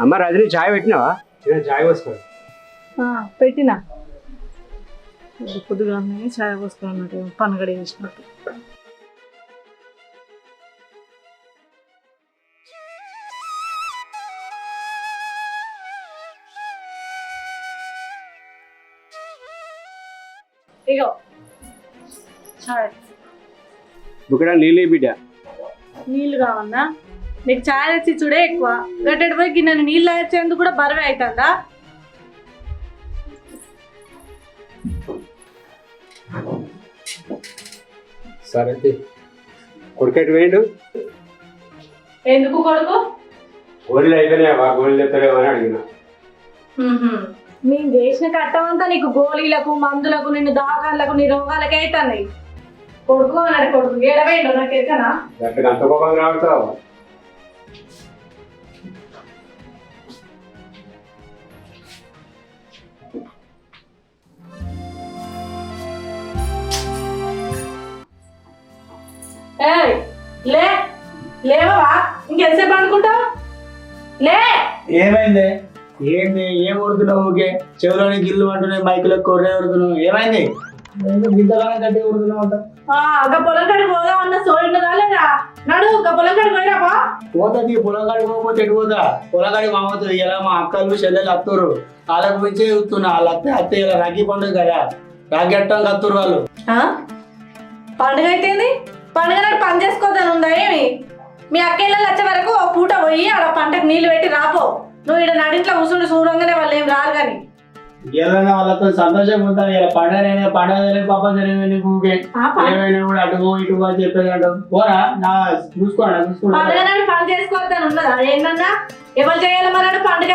అమ్మ రజని చాయ్ పెట్టినావా? చాయ్ పోసుకో. పెట్టినా పొద్దుగా చాయ్ పోసుకున్నట్టు పనగడ వేసినట్టు. ఇగో చాయ్. ఇక్కడ నీళ్ళు బిడ్డ. నీళ్ళు కావన్నా? నీకు చాయ్ తెచ్చి చూడే ఎక్కువ. గట్టెడు పోయి గిన్నె నీళ్ళు వచ్చేందుకు కూడా బరువే అవుతుందా? సరే కొడుకెట్టు వేయండు. ఎందుకు కొడుకు? గోళీలు అయితేనేవా? గోళీలు ఎత్తలేవా అని అడిగిన. నేను చేసిన కట్టమంతా నీకు గోళీలకు మందులకు నిన్ను దాగాలకు నీ రోగాలకే అవుతున్నాయి. కొడుకు అన్నాడు. కొడుకు ఏడవేయండు నాకు ఎక్కనా? గట్టిగా అంత కోపం రావుతావు. లే లేవా? ఇంకెంతసేపు అనుకుంటావు? లే. ఏమైంది? ఏంది? ఏం ఉడుతున్నావు? ఊకే చెవులోని గిల్లు అంటున్నాయి, మైకులో కొర్రే ఉడుతున్నావు. ఏమైంది? గింతగానే గట్టిగా ఉడుతున్నావు అంట. పొలం కాడికి పోదా అన్న సోయిన్నదా లేదా? నడు పొలం కాడికి పోయినావా? పోతుంది. పొలం కాడికి పోకపోతే ఎటు పోతా? పొలం కాడికి మామవుతుంది. ఇలా మా అక్కలు చెల్లెలు అత్తురు. వాళ్ళకు మించే చూస్తున్నా. వాళ్ళు అత్తే ఇలా రాఖీ పండుగ కదా, రాఖీ అట్టం కత్తురు వాళ్ళు. పండుగ అయితే పండుగ నాడు పని చేసుకోవద్దని ఉందా ఏమి? మీ అక్కయ్యలు వచ్చే వరకు ఒక పూట పోయి ఆడ పంటకు నీళ్లు పెట్టి రాపో. నువ్వు ఇక్కడ నడింట్లో కూర్చుంటే చూడంగానే వాళ్ళు ఏం రారు కానీ. ఏదైనా వాళ్ళతో సంతోషంగా ఉంటాను. ఇలా పండుగ పండుగ పాపం జరిగింది. ఊకే ఏమైనా కూడా అటుగో ఇటుగో అని చెప్పేది అంటావు. పోరా నా చూసుకోండి. పండుగ నాడు పని చేసుకోవద్దని ఉన్నదా? ఏంటన్నా ఎవరు చేయాలి మరి పండుగ?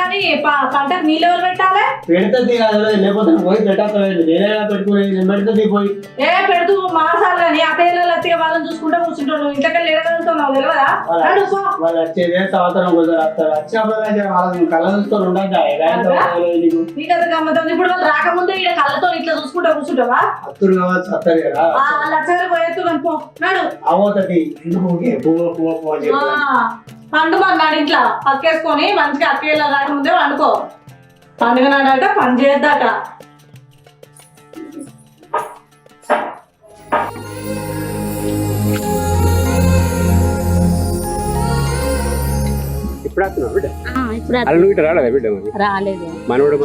పంటకు నీళ్ళు ఎవరు పెట్టాలి? పెడుతుంది కాదు, లేకపోతే పోయి పెట్టలేదు. నేనేలా పెట్టుకునేది? నేను పెడుతుంది పోయి. పెడుతూ మాసాలు కానీ అక్కయ్యలు అత్తయ్య వాళ్ళని చూసుకుంటూ కూర్చుంటావు. నువ్వు ఇంతకెళ్ళి ఎడగలుగుతున్నావు తెలియదా? వాళ్ళు వచ్చేదే సంవత్సరం కుదరు వచ్చినప్పుడు వాళ్ళని కళ్ళ చూసుకొని ఉండద్దా? నీకు అది గమ్మతం. ఇప్పుడు వాళ్ళు రాకముందే ఇక్కడ కళ్ళతో ఇట్లా చూసుకుంటా కూర్చుంటావా? అత్తురు కావచ్చు, అత్తరు కదా. లక్షలు పోయేత్తు పో నాడు అవతది. పండు నాడు ఇంట్లో పక్కేసుకొని మంచిగా అక్కయ్యలో రాకముందే వండుకో. పండుగ నాడట పని చేయొద్దట. ఇప్పుడు వస్తున్నావు బిడ్డ? అలా ఇటు రాలేదా బిడ్డ? రాలేదు. మనోడు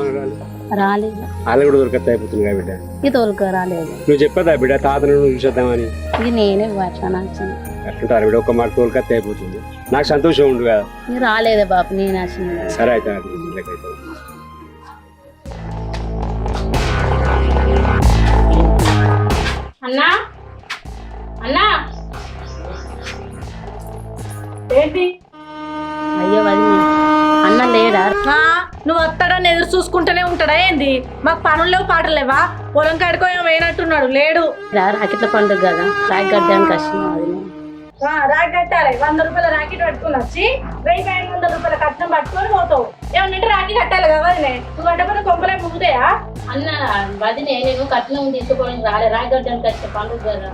రాలేదు. వాళ్ళు కూడా దొరకత్తా అయిపోతుంది కదా బిడ్డ. ఇది తోలుక రాలేదు. నువ్వు చెప్పదా బిడ్డ తాతను చూసేద్దామని? ఇది నేనే అట్లా నచ్చింది. అట్లుంటారు బిడ్డ. ఒక్క మాట తోలుకత్తా అయిపోతుంది. నాకు సంతోషం ఉండు కదా. ఇది రాలేదే బాబు, నేను నచ్చింది. సరే అయితే అన్నా అన్నా ఏంటి? అయ్యో వదిన అన్న లేడా? నువ్వు వస్తాడని ఎదురు చూసుకుంటూనే ఉంటాడా ఏంది? మాకు పనులు లేవు పాటలు లేవా? పొలం కాడుకో వేయనట్టున్నాడు. లేడు. రాకెట్ల పండుగ కదా, రాకి కట్టడానికి వచ్చిన రాకి కట్టాలి. 100 రూపాయల రాకెట్ పట్టుకుని వచ్చి 1500 రూపాయల కట్నం పట్టుకొని పోతావు. ఏమన్నంటే రాకి కట్టాలి కదా వదినే. నువ్వు కట్టకపోతే కొంపలే ముగుతాయా? అన్న వదినే నేను కట్నం తీసుకోవడానికి రాలే, రాకి కట్టడానికి వచ్చిన పండుగ కదా.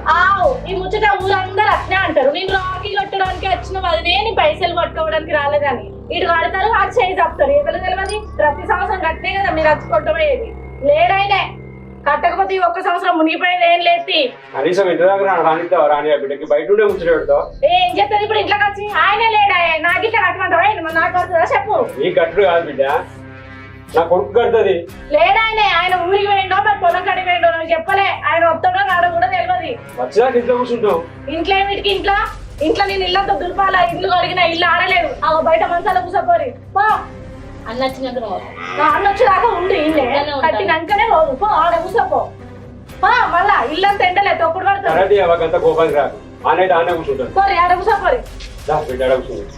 ఈ ముచ్చట ఊరందరూ అట్నే అంటారు. నేను రాకి కట్టడానికి వచ్చిన వదినే, నీ పైసలు పట్టుకోవడానికి రాలేదని. ఇటు కడతారు, అది చేయి చెప్తారు. ఎవరు తెలియదు. ప్రతి సంవత్సరం కట్టే కదా మీరు వచ్చుకోవటమేది. లేడైనా కట్టకపోతే ఒక్క సంవత్సరం మునిగిపోయేది ఏం లేదు. కనీసం ఇంటి దగ్గర రానిద్దావు? రాని బిడ్డకి బయట ఉండే ముచ్చట పెడతావు. ఏం చెప్తాను ఇప్పుడు? ఇంట్లోకి వచ్చి ఆయన లేడా? నాకు ఇట్లా కట్టమంటావా? నాకు కడుతుందా చెప్పు. నీ కట్టుడు కాదు బిడ్డ, నా కొడుకు కడుతుంది. లేడాయనే. ఆయన ఊరికి వేయండో మరి పొలం కడిగి వేయండో నాకు చెప్పలే. ఆయన వస్తాడో రాడో కూడా తెలియదు. వచ్చినాక ఇంట్లో కూర్చుంటావు. ఇంట్లో ఏమిటికి? ఇంట్లో నేను ఇల్లంతా దుర్పాల. ఇల్లు కడిగిన ఇల్లు ఆడలేదు. బయట మంచాల కూర్చోపోరి. అన్న వచ్చినాక అన్న వచ్చేదాకా ఉండి ఇల్లే కట్టినాకనే రోజు పో ఆడ కూర్చోపో. మళ్ళా ఇల్లంతా ఎండలే తొప్పుడు పడుతుంది. కోపానికి రా. ఆనే కూర్చుంటారు. పోరి ఆడ కూర్చోపోరి. బిడ్డ ఆడ కూర్చుంటారు.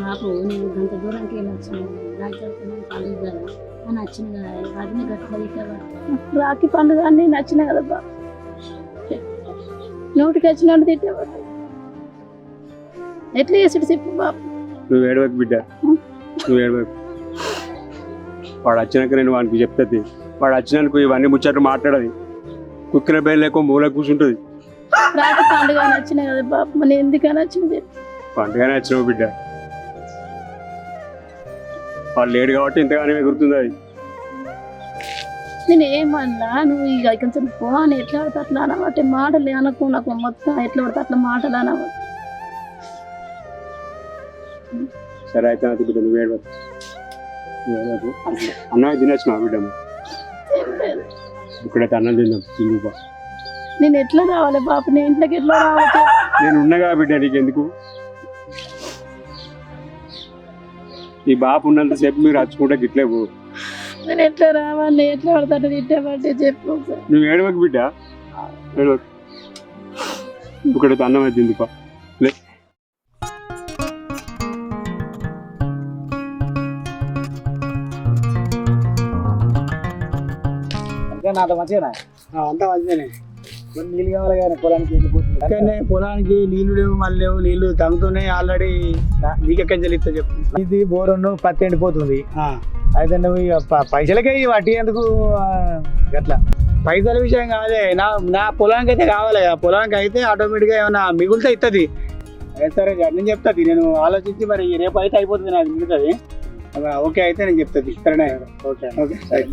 నాకు నేను గంట దూరానికి వెళ్ళి వచ్చినాను. రాఖీ పండుగ కదా అని వచ్చిన కదా, వాటిని గట్టిగా రాఖీ పండుగ అని నేను వచ్చిన కదబ్బా. నోటికి వచ్చినట్టు తిట్టేవాడు. ఎట్లా చేసాడు చెప్పు బాబు. నువ్వు ఏడవకు బిడ్డ. నువ్వు ఏడవకు. వాడు వచ్చినాక నేను వానికి చెప్తుంది. వాడు వచ్చినాక ఇవన్నీ ముచ్చట్లు మాట్లాడది. కుక్కిన బయలు లేక మూల కూర్చుంటుంది. రాక పండుగ నచ్చినాయి కదా బాబు, మన ఎందుకని వచ్చింది? పండుగనే వచ్చినావు బిడ్డ. వాళ్ళు లేడు కాబట్టి ఇంతగానే ఎగురుతుంది అది. నేను ఏమన్నా నువ్వు ఇక కొంచెం పోనీ ఎట్లా పడితే అట్లా అనబట్టే మాటలు అనకు, నాకు మొత్తం ఎట్లా పడితే అట్లా మాటలు అనబట్టి. సరే అయితే అది బిడ్డ నువ్వు ఏడవకు. అన్నం తినొచ్చినావు బిడ్డ. ఇక్కడైతే అన్నం తిందాం తిందుపా. నేను ఎట్లా రావాలి బాబు, నేను ఇంట్లోకి ఎట్లా రావాలి? నేను ఉన్నగా బిడ్డ, నీకెందుకు? ఈ బాపు ఉన్నంతసేపు మీరు రచ్చుకుంటే గిట్లే పో. నేను ఎట్లా రావాలి, ఎట్లా పడతాడు తిట్టబట్టే చెప్పు. నువ్వు ఏడవకు బిడ్డ, ఏడవకు. ఇక్కడైతే అన్నం అయితే తిందుపా. లే అంత మంచిగా అంత మంచిగానే. నీళ్ళు కావాలి కానీ పొలానికి పొలానికి నీళ్లు లేవు, మళ్ళీ లేవు. నీళ్లు తగ్గుతున్నాయి ఆల్రెడీ. నీకెక్కడి నుంచి ఇస్తా చెప్పు. ఇది బోరును పత్తి ఎండిపోతుంది. అయితే నువ్వు ఇక పైసలకే వడ్డీ ఎందుకు గట్లా? పైసల విషయం కాదే, నా పొలానికి అయితే కావాలి. పొలానికి అయితే ఆటోమేటిక్గా ఏమైనా మిగులుతా ఇస్తుంది. సరే నేను చెప్తాది, నేను ఆలోచించి మరి రేపు అయితే అయిపోతుంది, నాకు మిగులుతుంది. ఓకే అయితే నేను చెప్తాది. సరేనా? Okay okay right.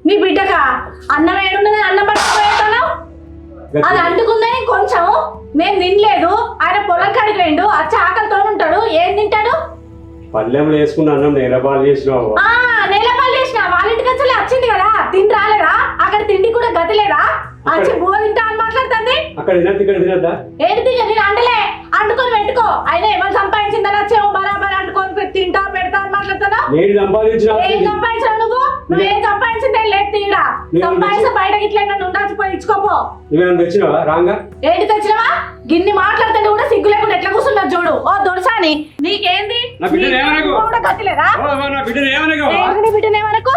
నీ బిడ్డకా అన్నం ఏడున్నది? అన్నం పట్టుకుపోయేస్తాను. అది అంటుకుందని కొంచెం నేను తినలేదు. ఆయన పొలం కాడికి వెండు, వచ్చి ఆకలితో ఉంటాడు. ఏం తింటాడు? పల్లెంలో వేసుకున్న అన్నం నేలపాలు చేసినావు. నేలపాలు చేసిన వాళ్ళ ఇంటికి వచ్చి వచ్చింది కదా, తిని రాలేదా? అక్కడ తిండి కూడా గతి లేదా? వచ్చి బువ్వ తింటా అని మాట్లాడుతుంది. అక్కడ తినద్దా? ఏంటి నేను అంటలే, అంటుకొని పెట్టుకో. ఆయన ఏమైనా సంపాదించిందని వచ్చేమో బరాబర్ అంటుకొని తింటా పెడతా అని మాట్లాడుతున్నా. ఏం సంపాదించావు నువ్వు? నువ్వు ఏం సంపాదించిందే లేదు. తీయడా సంపాదించి బయట ఇట్లా ఉండాల్సిపోయి ఇచ్చుకోపో. ఏంటి తెచ్చినావా? గిన్ని మాట్లాడుతుంటే కూడా సిగ్గు లేకుండా ఎట్లా కూర్చున్నా చూడు. ఓ దొరసాని నీకేంది? గతిలేదా? బిడ్డనేమనకు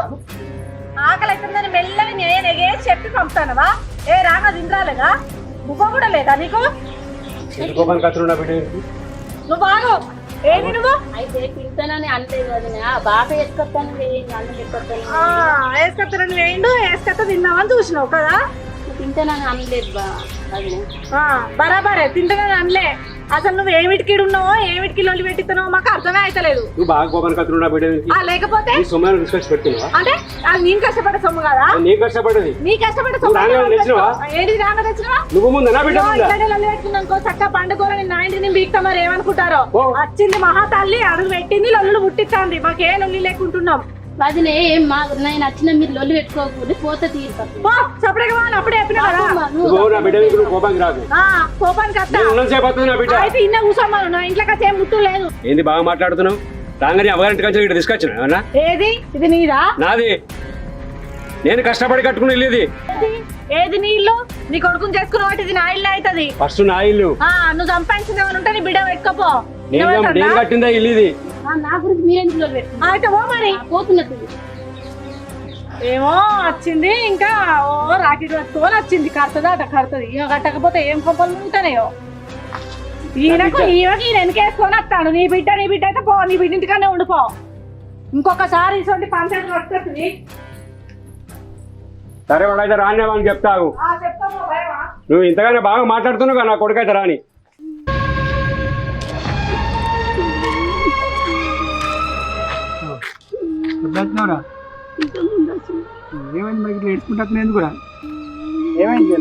ఆకలి అవుతుందని మెల్లని నేను ఎగేసి చెప్పి పంపుతానవా? ఏ రాగా తింటాలేదా? బువ్వ కూడా లేదా నీకు? నువ్వు బాగు ఏంటి నువ్వు? అయితే తింటానని అనలేదు కదా, బాగా వేసుకొస్తాను వేసుకొస్తానని వేయండు, వేసుకొస్తా తిన్నావని చూసినావు కదా. తింటానని అనలేదు బా. బరాబరే తింటానని అనలే. అసలు నువ్వు ఏమిటికి ఉన్నావో ఏమిటికి లొల్లి పెట్టిస్తున్నావో మాకు అర్థమే అయితలేదు. లేకపోతే అంటే అది నేను కష్టపడే సొమ్ము కదా? నీ కష్టపడే సొమ్ము ఏంటి? రాగా తెచ్చినావా? చక్క పండుగ నా ఇంటిని బీక్తా మరి ఏమనుకుంటారో. వచ్చింది మహాతల్లి, అడుగు పెట్టింది, లొల్లు పుట్టింది. మాకే లొల్లి లేకుంటున్నాం. వదిలే నేను నచ్చిన మీరు లొల్లి పెట్టుకోకూడదు, పోతే తీరుతాను. అప్పుడే అయితే ఇన్న కూర్చోమను. నా ఇంట్లోకి వచ్చే ముట్టు లేదు. ఏంది బాగా మాట్లాడుతున్నావు? రాగానే అవగారింటికి వచ్చి ఇక్కడ తీసుకొచ్చిన. ఏది ఇది? నీదా? నాది. నేను కష్టపడి కట్టుకుని ఇల్లు ఇది. ఏది నీ ఇల్లు? నీ కొడుకుని చేసుకున్న వాటి ఇది నా ఇల్లు అవుతుంది. ఫస్ట్ నా ఇల్లు. నువ్వు సంపాదించింది ఏమైనా ఉంటే నీ బిడ్డ పెట్టుకోపో. నేను కట్టిందా ఇల్లు ఇది? నా గురించి మీరెందుకు పెట్టుకున్నా? అయితే ఓ మరి పోతున్నట్టు ఏమో వచ్చింది. ఇంకా ఓ రాకెట్ కట్టుకొని వచ్చింది. కడుతుంది ఇక కట్టకపోతే ఏం కొప్పలు ఉంటాయో. ఈయనకి ఈయన వెనకేసుకొని వస్తాడు. నీ బిడ్డ అయితే పో, నీ బిడ్డ ఇంటికనే ఉండిపో. ఇంకొకసారి ఇటువంటి పంచాయతీ వస్తుంది. సరే వాడైతే రాని చెప్తావు. నువ్వు ఇంతగానే బాగా మాట్లాడుతున్నావు కదా, నా కొడుకు అయితే రాని. ఏమైంది మరి ఇట్లా ఏడ్చుకుంటా? ఎందుకు కూడా ఏమైంది?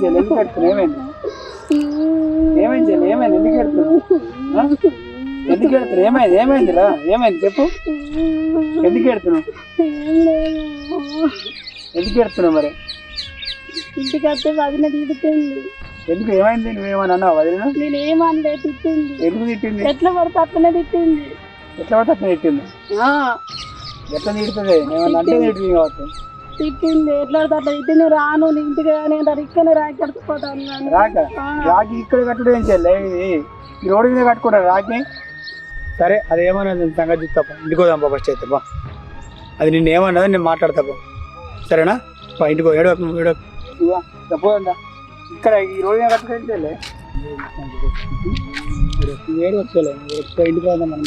ఎందుకు ఏడుతున్నావు? ఎందుకు ఏడుతున్నావు? ఏమైందిరా? ఏమైంది చెప్పు. ఎందుకు ఏడుతున్నావు? ఎందుకు ఏడుతున్నావు మరి? ఇంటికి వస్తే వదిన తిడుతుంది. ఎందుకు ఏమైంది? నువ్వేమని అన్నావు వదిలిన? నేను ఏమనలే, తిట్టింది. ఎందుకు తిట్టింది? ఎట్లా పడితే అట్లనే తిట్టింది. ఎట్లా పడితే అట్లా తిట్టింది? ఎట్లా తిడుతుంది? ఏమన్నా అంటే తిట్టింది కావచ్చు. తిట్టింది, ఎట్లా పడితే అట్లా తిట్టింది. రాను నీ ఇంటికి, నేను ఇక్కడనే రాకి కట్టుకుపోతాను. రాకి ఇక్కడ కట్టుడు ఏం చెల్లె, ఇది ఈ రోడ్డు మీద కట్టుకుంటారు రాకి. సరే అది ఏమన్నది సంగతి చూస్తాప, ఇంటికి పోదాం ఫస్ట్ అయితే బా. అది నిన్ను ఏమన్నది నేను మాట్లాడతాపా, సరేనా? ఇంటికి పోదా ఇక్కడ ఈ రోడ్డు మీద కట్టుకుంటే చెల్లె ఏడు వచ్చేలే ఇంటికి పోదాం మనం.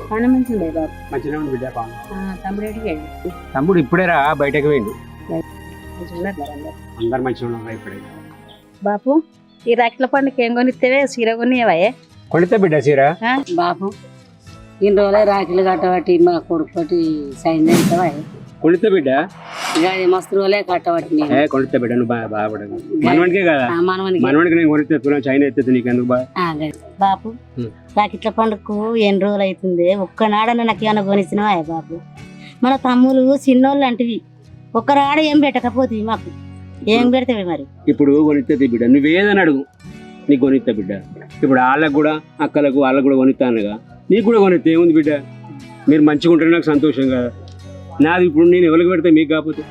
పని మంచిగా బాబు. మంచిగా ఉంది బిడ్డ. తమ్ముడు ఇప్పుడే రా బయటకు పోయిండు. అందరు మంచిగా ఉన్నారు ఇప్పుడే. బాపు ఈ రాఖీల పండుగ ఏం కొనిస్తేవే చీర కొనివే కొనితే బిడ్డ చీర. బాపు ఇన్ని రోజులే రాఖీలు కట్టబట్టి మా కొడుకు సైన్ అవుతావా? కొనితే బిడ్డ. ఇక మస్తు రోజులే కట్టబట్టి కొనితే బిడ్డ, నువ్వు బాధపడదు. మనవాడికే కదా, మనవాడికి నేను కొనితే తులం చైన్ ఎత్తుంది, నీకు ఎందుకు బాపు? రాఖీల పండుగకు ఎన్ని రోజులు అవుతుంది, ఒక్కనాడన్నా నాకు ఏమైనా కొనిచ్చినవా బాపు? మన తమ్ములు చిన్నోళ్ళు అంటివి, ఒక్కరాడ ఏం పెట్టకపోతే మాకు ఏం పెడతావి మరి? ఇప్పుడు కొనిస్తుంది బిడ్డ, నువ్వేదని అడుగు, నీకు కొనిస్తా బిడ్డ. ఇప్పుడు వాళ్ళకు కూడా అక్కలకు వాళ్ళకు కూడా కొనిస్తానుగా, నీకు కూడా కొనిస్తే ఏముంది బిడ్డ? మీరు మంచిగా ఉంటే నాకు సంతోషం కదా. నాది ఇప్పుడు నేను ఎవరికి పెడితే మీకు కాకపోతే.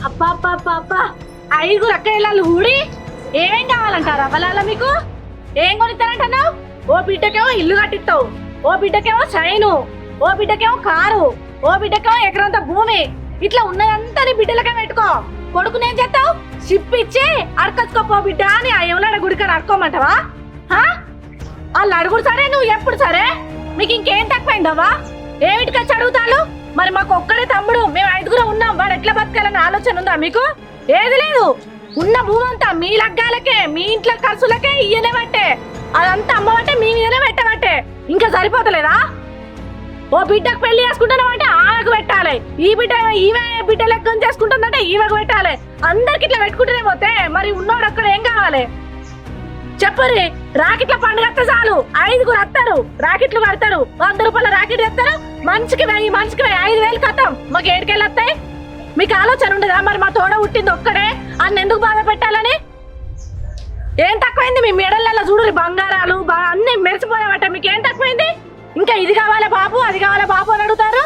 అప్పా 5 అక్కయ్యలు ఊడి ఏం కావాలంటారా వాళ్ళ? మీకు ఏం కొనిస్తానంటున్నావు? ఓ బిడ్డకేమో ఇల్లు కట్టిస్తావు, ఓ బిడ్డకేమో చైను, ఓ బిడ్డకేమో కారు, ఓ బిడ్డకేమో ఎకరంత భూమి. ఇట్లా ఉన్నదంతా నీ బిడ్డలకే పెట్టుకో. కొడుకునేం చేస్తావు? షిప్ ఇచ్చి అడకచ్చుకోపో బిడ్డ అని ఆ ఎవరైనా గుడికారు అడుకోమంటావా? వాళ్ళు అడుగుడు సరే, నువ్వు ఎప్పుడు సరే. మీకు ఇంకేం తక్కువైందవ్వా? ఏమిటికి వచ్చి అడుగుతాడు? మరి మాకు ఒక్కడే తమ్ముడు, మేము 5 ఉన్నాం, వాడు ఎట్లా బతకాలని ఆలోచన ఉందా మీకు? ఏది లేదు. ఉన్న భూమి అంతా మీ లగ్గాలకే, మీ ఇంట్లో ఖర్చులకే ఇయ్యనే బట్టే, అదంతా అమ్మబట్టే, మీ మీదనే పెట్టబట్టే. ఇంకా సరిపోతలేదా? ఓ బిడ్డకు పెళ్లి చేసుకుంటున్నామంటే ఆమెకు పెట్టాలి, ఈ బిడ్డ ఈమె బిడ్డ లెక్కన చేసుకుంటుందంటే ఈమెకు పెట్టాలి. అందరికి ఇట్లా పెట్టుకుంటూనే పోతే మరి ఉన్నోడు అక్కడ ఏం కావాలి చెప్పరి? రాకెట్ల పండుగ వస్తే చాలు 5 వస్తారు, రాకెట్లు కడతారు, 100 రూపాయల రాకెట్ తెస్తారు, మనిషికి 5,000 కట్టాం. మాకు ఏడుకెళ్ళి వస్తాయి? మీకు ఆలోచన ఉండదా? మరి మా తోడ పుట్టింది ఒక్కడే, అన్న ఎందుకు బాధ పెట్టాలని? ఏం తక్కువైంది? మీ మెడలలో చూడు బంగారాలు అన్ని మెరిసిపోయామట, మీకు ఏం తక్కువైంది? ఇంకా ఇది కావాలా బాబు, అది కావాలా బాబు అని అడుగుతారు.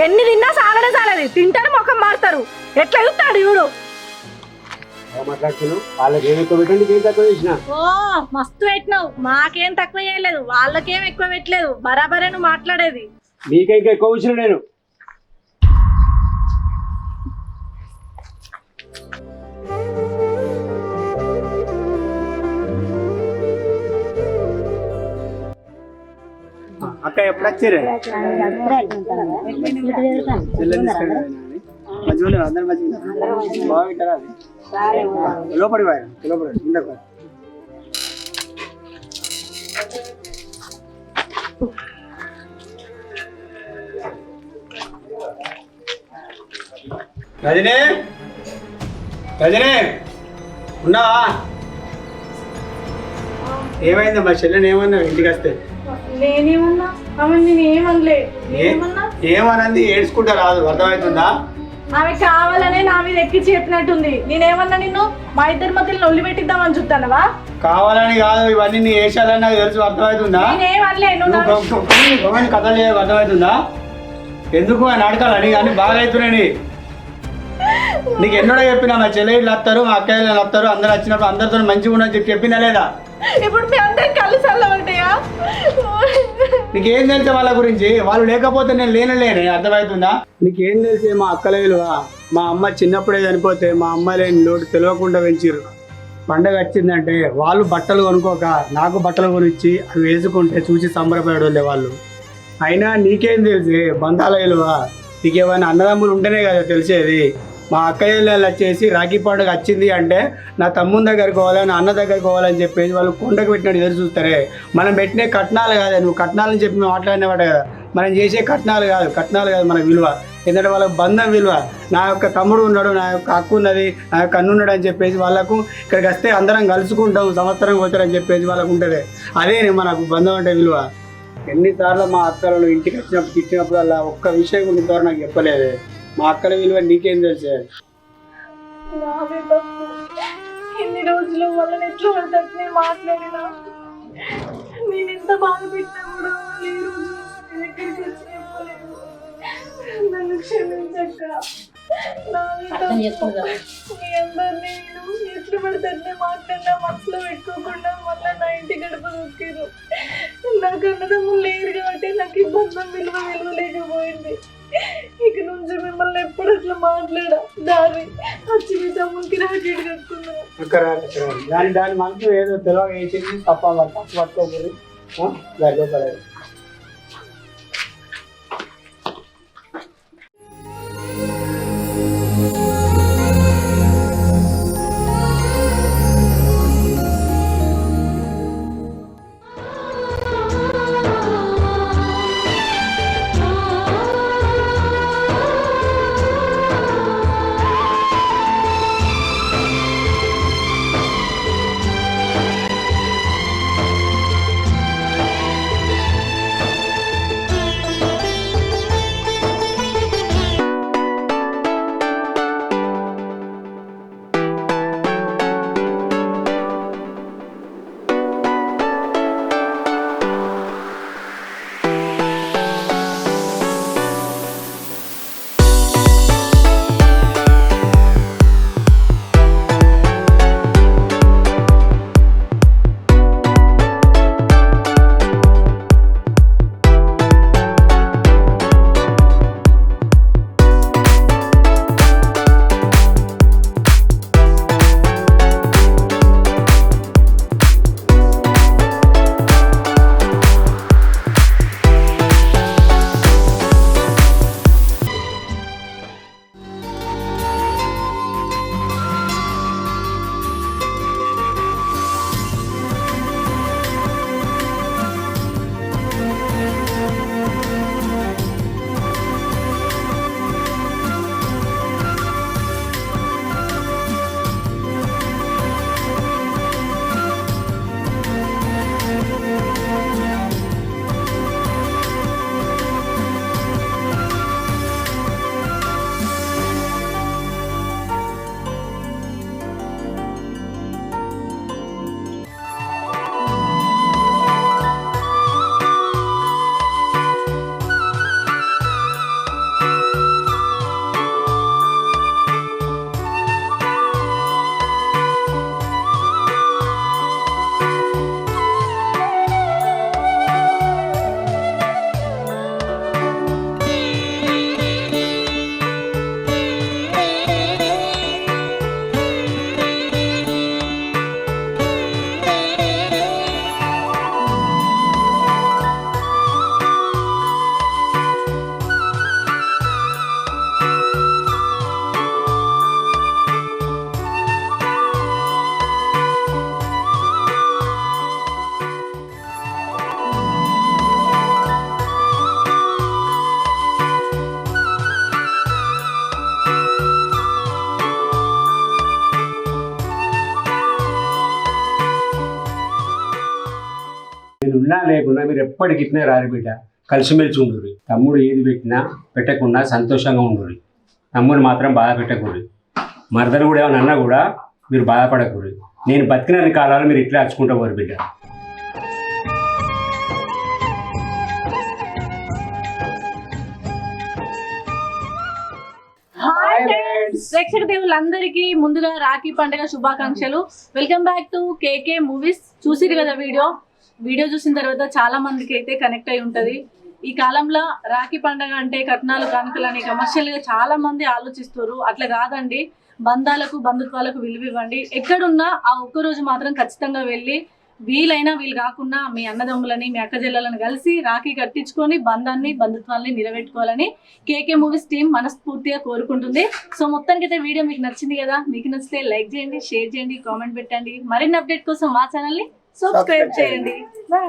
ఎన్ని తిన్నా సాగడే సాగది, తింటారు ముఖం మారుతారు. ఎట్లా చూస్తాడు ఇవుడు? మాట్లాడుతున్నావు, వాళ్ళకి ఏం ఎక్కువ పెట్టండి, ఏం తక్కువ చేసిన? ఓ మస్తు పెట్టినావు, మాకేం తక్కువ చేయలేదు, వాళ్ళకేం ఎక్కువ పెట్టలేదు. బరాబరే నువ్వు మాట్లాడేది. నీకే ఇంకా ఎక్కువ వచ్చిన నేను. అక్క ఎప్పుడు వచ్చారే? మంచిగా అందరు మంచిగా బాగుంటారా? లోపడి లోపడి ఉండకు. రజనీ ఉన్నావా? ఏమైందమ్మా చెల్లెని ఏమన్నా ఇంటికి వస్తే? నేనేమన్నా నేను ఏమనలే. ఏమనంది ఏడ్చుకుంటా రాదు, అర్థమవుతుందా? ఆమె కావాలనే నా మీద ఎక్కి చెప్పినట్టుంది. నేనేమన్నా నిన్ను మా ఇద్దరి మధ్యలో నొల్లి పెట్టిద్దామని చూస్తానవా? కావాలని కాదు, ఇవన్నీ నీ వేషాలని నాకు తెలుసు, అర్థమవుతుందా? నేనేమనలే. నువ్వు కథలు చేయవు, అర్థమవుతుందా? ఎందుకు అని అడగాలని అన్ని బాగా అవుతున్నాయి. నీకు ఎన్నడో చెప్పినా మా చెల్లెళ్ళు వస్తారు, మా అక్కయ్యలు వస్తారు, అందరు వచ్చినప్పుడు అందరితో మంచిగా ఉండని చెప్పినా లేదా? ఇప్పుడు మీ అందరికి కళ్ళు చల్లబడ్డాయా? నీకేం తెలుసా వాళ్ళ గురించి? వాళ్ళు లేకపోతే నేను లేనలేను, అర్థమవుతుందా? నీకేం తెలిసే మా అక్కలేలువా? మా అమ్మ చిన్నప్పుడే చనిపోతే మా అమ్మ లేని లోటు తెలియకుండా పెంచిర్రు. పండగ వచ్చిందంటే వాళ్ళు బట్టలు కొనుక్కోక నాకు బట్టలు కొనిచ్చి అవి వేసుకుంటే చూసి సంబరపడే వాళ్ళు. అయినా నీకేం తెలిసే బంధాల విలువ? నీకేమైనా అన్నదమ్ములు ఉంటేనే కదా తెలిసేది. మా అక్కయ్యలు వచ్చేసి రాఖీ పండుగ వచ్చింది అంటే నా తమ్ముని దగ్గరికి పోవాలి, నా అన్న దగ్గరికి పోవాలని చెప్పేసి వాళ్ళు కొండకు పెట్టినట్టు ఎదురు చూస్తారే. మనం పెట్టినే కట్నాలు కాదే, నువ్వు కట్నాలని చెప్పి మేము మాట్లాడినవాడు కదా, మనం చేసే కట్నాలు కాదు మన విలువ. ఎందుకంటే వాళ్ళకి బంధం విలువ. నా యొక్క తమ్ముడు ఉన్నాడు, నా యొక్క అక్క ఉన్నది, నా యొక్క అన్ను ఉన్నాడు అని చెప్పేసి వాళ్ళకు ఇక్కడికి వస్తే అందరం కలుసుకుంటాం, సంవత్సరం పోతారని చెప్పేసి వాళ్ళకు ఉంటుంది. అదే మనకు బంధం అంటే విలువ. ఎన్నిసార్లు మా అక్కలు ఇంటికి వచ్చినప్పుడు ఇచ్చినప్పుడు అలా ఒక్క విషయం కూడా ఇంతవరకు నాకు చెప్పలేదు. మా అక్కల విలువ నీకేం తెలుసు? నాదే తప్పు. ఇన్ని రోజులు వాళ్ళని ఎట్లా పడితే మాట్లాడినా, నేను ఎంత బాధ పెట్టినా కూడా ఈ రోజు నీ దగ్గరికి వచ్చి చెప్పలేదు. నన్ను క్షమించక్క. నాదే తప్పు. మీ అందరినీ నేను ఎట్లా పడితే మాట్లాడినా మనసులో పెట్టుకోకుండా మళ్ళీ నా ఇంటి గడప దొక్కారు. నాకు అన్నదమ్ములు లేరు కాబట్టి నాకు ఈ బంధం విలువ లేకపోయింది. ఇక నుంచి మిమ్మల్ని ఎప్పుడు అట్లా మాట్లాడా దారి వచ్చి మీ తమ్ముడికి రాకేట్ కట్టుకున్నాను. దాని మనసు ఏదో తెలియక వేసింది, తప్ప పట్టుకోకూడదు. గర్వపడేది. ఉన్నా లేకున్నా మీరు ఎప్పటికి ఇట్నే రారు బిడ్డ, కలిసిమెలిసి ఉండుర్రి. తమ్ముడు ఏది పెట్టినా పెట్టకుండా సంతోషంగా ఉండుర్రి. తమ్ముడు మాత్రం బాధ పెట్టకూడదు. మరదలు కూడా ఏమైనా అన్నా కూడా మీరు బాధపడకూడదు. నేను బతికినన్ని కాలాలు మీరు ఇట్లా అచ్చుకుంటూ పోరు బిడ్డ. ప్రేక్షక దేవులందరికీ ముందుగా రాఖీ పండుగ శుభాకాంక్షలు. Welcome back to KK movies. చూసిరు కదా వీడియో చూసిన తర్వాత చాలా మందికి అయితే కనెక్ట్ అయి ఉంటది. ఈ కాలంలో రాఖీ పండుగ అంటే కట్నాలు కానుకలు అని కమర్షియల్ గా చాలా మంది ఆలోచిస్తారు. అట్లా కాదండి, బంధాలకు బంధుత్వాలకు విలువ ఇవ్వండి. ఎక్కడున్నా ఆ ఒక్క రోజు మాత్రం ఖచ్చితంగా వెళ్ళి వీలైనా వీలు కాకుండా మీ అన్నదమ్ములని మీ అక్క చెల్లెలను కలిసి రాఖీ కట్టించుకొని బంధాన్ని బంధుత్వాన్ని నిలబెట్టుకోవాలని కేకే మూవీస్ టీం మనస్ఫూర్తిగా కోరుకుంటుంది. సో మొత్తానికి అయితే వీడియో మీకు నచ్చింది కదా, మీకు నచ్చితే లైక్ చేయండి, షేర్ చేయండి, కామెంట్ పెట్టండి. మరిన్ని అప్డేట్ కోసం మా ఛానల్ ని సబ్స్క్రైబ్ చేయండి. బాయ్.